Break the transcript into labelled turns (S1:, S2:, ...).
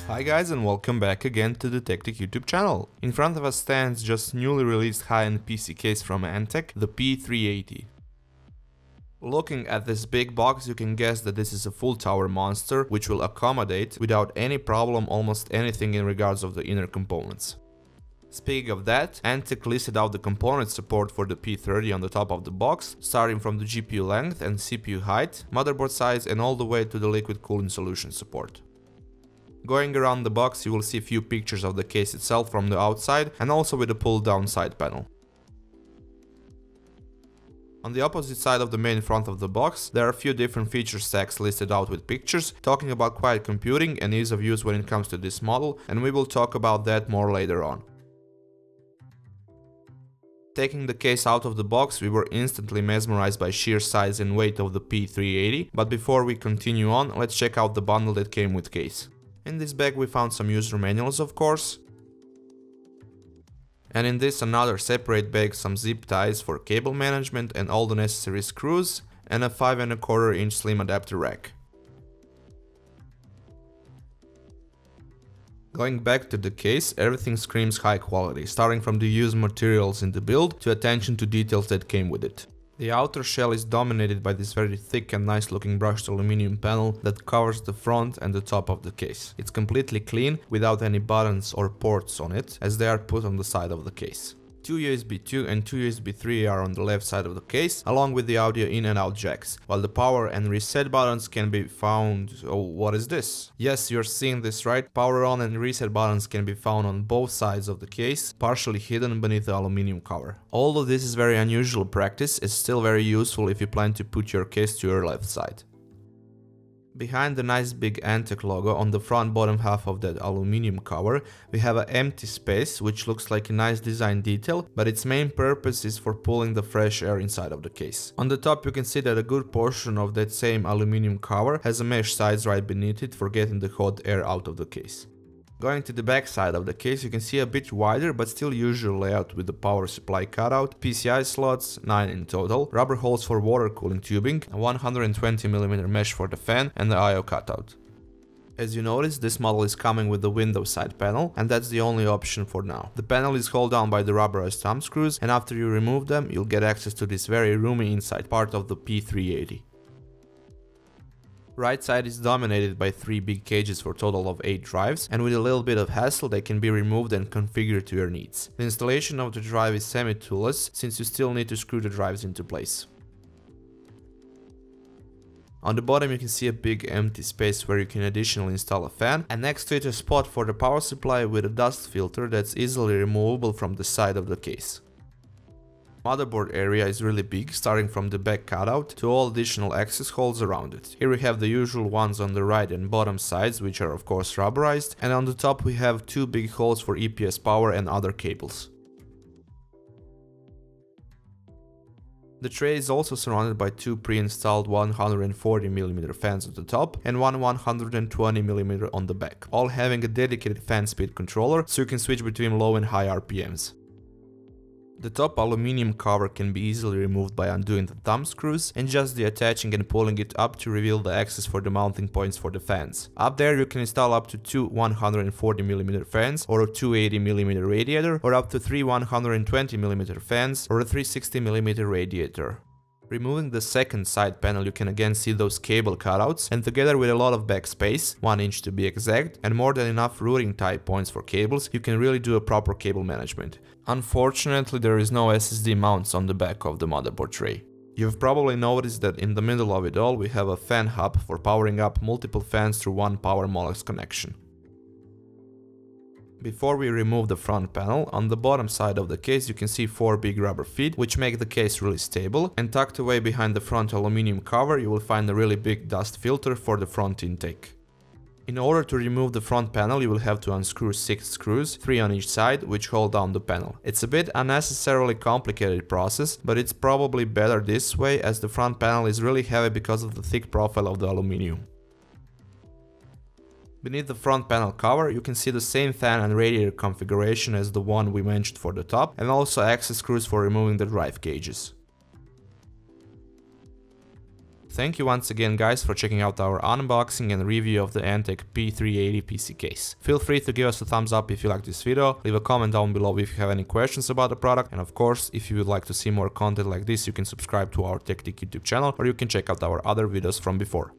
S1: Hi guys, and welcome back again to the Tech YouTube channel. In front of us stands just newly released high-end PC case from Antec, the P380. Looking at this big box, you can guess that this is a full tower monster which will accommodate without any problem almost anything in regards of the inner components. Speaking of that, Antec listed out the component support for the P30 on the top of the box, starting from the GPU length and CPU height, motherboard size and all the way to the liquid cooling solution support. Going around the box, you will see a few pictures of the case itself from the outside and also with a pull-down side panel. On the opposite side of the main front of the box, there are a few different feature stacks listed out with pictures, talking about quiet computing and ease of use when it comes to this model, and we will talk about that more later on. Taking the case out of the box, we were instantly mesmerized by sheer size and weight of the P380, but before we continue on, let's check out the bundle that came with case. In this bag we found some user manuals, of course, and in this another separate bag some zip ties for cable management and all the necessary screws, and a 5¼ inch slim adapter rack. Going back to the case, everything screams high quality, starting from the used materials in the build to attention to details that came with it. The outer shell is dominated by this very thick and nice looking brushed aluminum panel that covers the front and the top of the case. It's completely clean, without any buttons or ports on it, as they are put on the side of the case. Two USB 2 and two USB 3 are on the left side of the case, along with the audio in and out jacks, while the power and reset buttons can be found... Oh, what is this? Yes, you're seeing this right, power on and reset buttons can be found on both sides of the case, partially hidden beneath the aluminum cover. Although this is very unusual practice, it's still very useful if you plan to put your case to your left side. Behind the nice big Antec logo on the front bottom half of that aluminum cover, we have an empty space which looks like a nice design detail, but its main purpose is for pulling the fresh air inside of the case. On the top you can see that a good portion of that same aluminum cover has a mesh sides right beneath it for getting the hot air out of the case. Going to the back side of the case, you can see a bit wider but still usual layout with the power supply cutout, PCI slots, 9 in total, rubber holes for water cooling tubing, a 120mm mesh for the fan and the I/O cutout. As you notice, this model is coming with the Windows side panel, and that's the only option for now. The panel is held down by the rubberized thumb screws, and after you remove them, you'll get access to this very roomy inside part of the P380. Right side is dominated by 3 big cages for a total of 8 drives, and with a little bit of hassle they can be removed and configured to your needs. The installation of the drive is semi-toolless, since you still need to screw the drives into place. On the bottom you can see a big empty space where you can additionally install a fan, and next to it a spot for the power supply with a dust filter that's easily removable from the side of the case. Motherboard area is really big, starting from the back cutout to all additional access holes around it. Here we have the usual ones on the right and bottom sides, which are of course rubberized, and on the top we have 2 big holes for EPS power and other cables. The tray is also surrounded by 2 pre-installed 140mm fans at the top and one 120mm on the back, all having a dedicated fan speed controller so you can switch between low and high RPMs. The top aluminum cover can be easily removed by undoing the thumb screws and just attaching and pulling it up to reveal the access for the mounting points for the fans. Up there you can install up to 2 140mm fans or a 280mm radiator, or up to 3 120mm fans or a 360mm radiator. Removing the second side panel you can again see those cable cutouts, and together with a lot of backspace, 1 inch to be exact, and more than enough routing tie points for cables, you can really do a proper cable management. Unfortunately, there is no SSD mounts on the back of the motherboard tray. You've probably noticed that in the middle of it all we have a fan hub for powering up multiple fans through one power molex connection. Before we remove the front panel, on the bottom side of the case you can see 4 big rubber feet, which make the case really stable, and tucked away behind the front aluminum cover you will find a really big dust filter for the front intake. In order to remove the front panel, you will have to unscrew 6 screws, 3 on each side, which hold down the panel. It's a bit unnecessarily complicated process, but it's probably better this way, as the front panel is really heavy because of the thick profile of the aluminum. Beneath the front panel cover, you can see the same fan and radiator configuration as the one we mentioned for the top, and also access screws for removing the drive cages. Thank you once again guys for checking out our unboxing and review of the Antec P380 PC case. Feel free to give us a thumbs up if you like this video, leave a comment down below if you have any questions about the product, and of course, if you would like to see more content like this, you can subscribe to our TechTick YouTube channel, or you can check out our other videos from before.